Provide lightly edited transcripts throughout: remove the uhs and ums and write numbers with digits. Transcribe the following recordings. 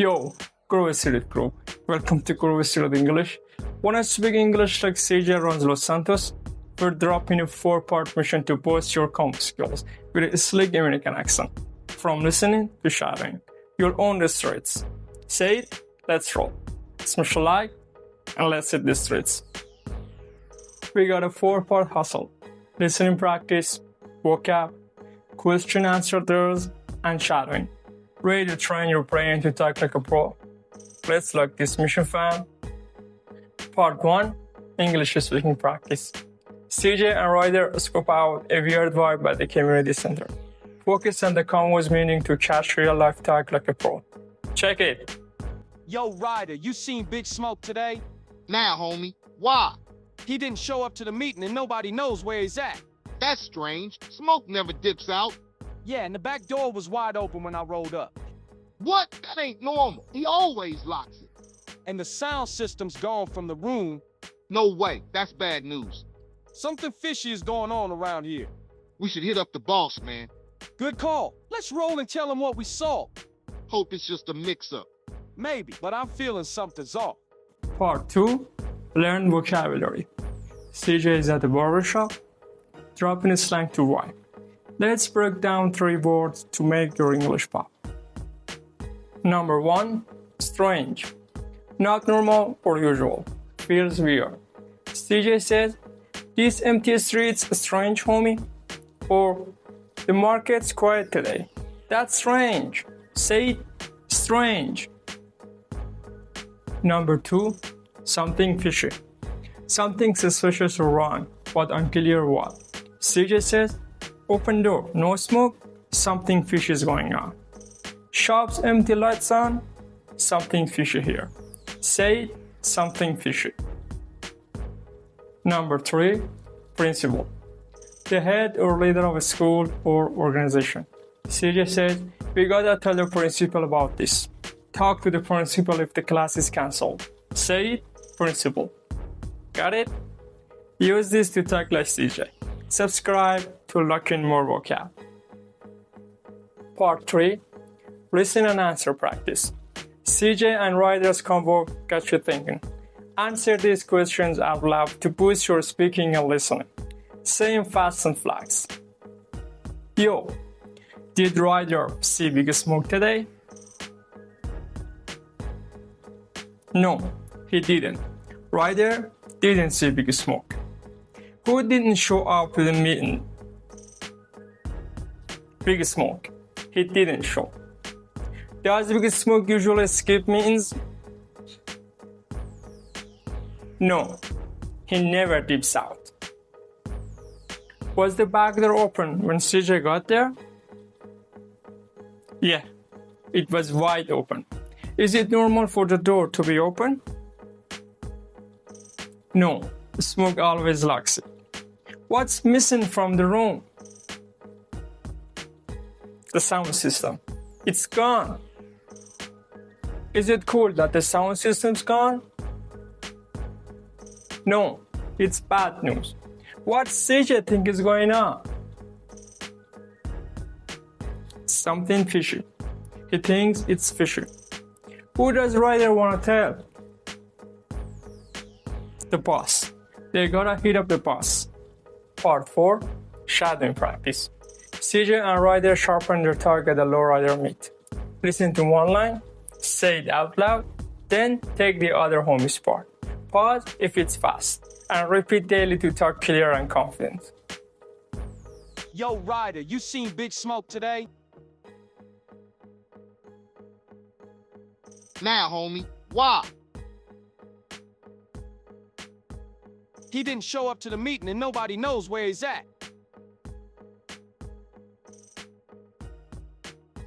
Yo, Groove Student Crew. Welcome to Groove Student English. Want to speak English like CJ and Los Santos? We're dropping a 4-part mission to boost your common skills with a slick American accent. From listening to shouting, you'll own the streets. Say it, let's roll. Smash a like, and let's hit the streets. We got a 4-part hustle. Listening practice, vocab, question answer drills, and shadowing. Ready to train your brain to talk like a pro? Let's lock this mission, fam. Part 1, English speaking practice. CJ and Ryder scope out a weird vibe at the community center. Focus on the convo's meaning to catch real life talk like a pro. Check it. Yo, Ryder, you seen Big Smoke today? Nah, homie. Why? He didn't show up to the meeting and nobody knows where he's at. That's strange. Smoke never dips out. Yeah, and the back door was wide open when I rolled up. What? That ain't normal. He always locks it. And the sound system's gone from the room. No way. That's bad news. Something fishy is going on around here. We should hit up the boss, man. Good call. Let's roll and tell him what we saw. Hope it's just a mix-up. Maybe, but I'm feeling something's off. Part 2, learn vocabulary. CJ is at the barbershop, dropping a slang to vibe. Let's break down 3 words to make your English pop. Number 1, strange. Not normal or usual. Feels weird. CJ says, these empty streets strange, homie. Or, the market's quiet today. That's strange. Say it, strange. Number 2, something fishy. Something suspicious or wrong, but unclear what. CJ says, open door, no smoke, something fishy is going on. Shop's empty lights on, something fishy here. Say it, something fishy. Number 3, principal. The head or leader of a school or organization. CJ says, we gotta tell the principal about this. Talk to the principal if the class is cancelled. Say it, principal. Got it? Use this to talk like CJ. Subscribe to lock in more vocab. Part 3, listen and answer practice. CJ and Ryder's convo got you thinking. Answer these questions out loud to boost your speaking and listening. Say in fast and flags. Yo, did Ryder see Big Smoke today? No, he didn't. Ryder didn't see Big Smoke. Who didn't show up to the meeting? Big Smoke. He didn't show. Does Big Smoke usually skip meetings? No, he never dips out. Was the back door open when CJ got there? Yeah, it was wide open. Is it normal for the door to be open? No, Smoke always locks it. What's missing from the room? The sound system. It's gone. Is it cool that the sound system's gone? No, it's bad news. What CJ think is going on? Something fishy. He thinks it's fishy. Who does Ryder want to tell? The boss. They gotta hit up the boss. Part 4, shadowing practice. CJ and Ryder sharpen their target at the low rider meet. Listen to one line, say it out loud, then take the other homie's part. Pause if it's fast, and repeat daily to talk clear and confident. Yo, Ryder, you seen Big Smoke today? Nah, homie. Why? He didn't show up to the meeting and nobody knows where he's at.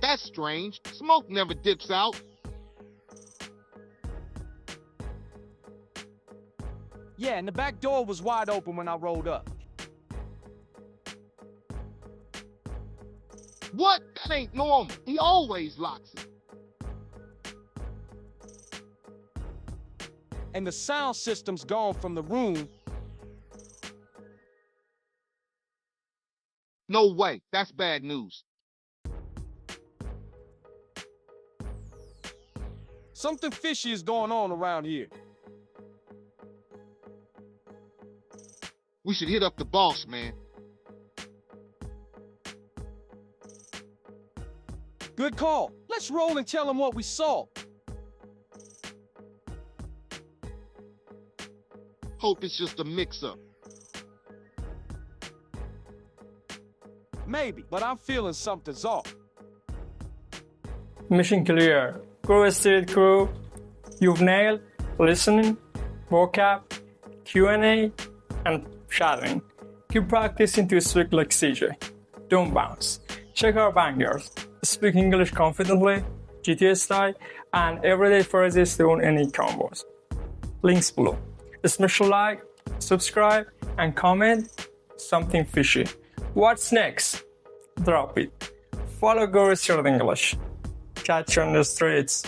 That's strange. Smoke never dips out. Yeah, and the back door was wide open when I rolled up. What? That ain't normal. He always locks it. And the sound system's gone from the room. No way. That's bad news. Something fishy is going on around here. We should hit up the boss, man. Good call. Let's roll and tell him what we saw. Hope it's just a mix-up. Maybe, but I'm feeling something's off. Mission clear. Crew Estate Crew, you've nailed listening, vocab, Q&A, and shadowing. Keep practicing to speak like CJ. Don't bounce. Check our bangers. Speak English confidently, GTA style, and everyday phrases doing any combos. Links below. Smash a like, subscribe, and comment something fishy. What's next? Drop it. Follow Go English. Catch you on the streets.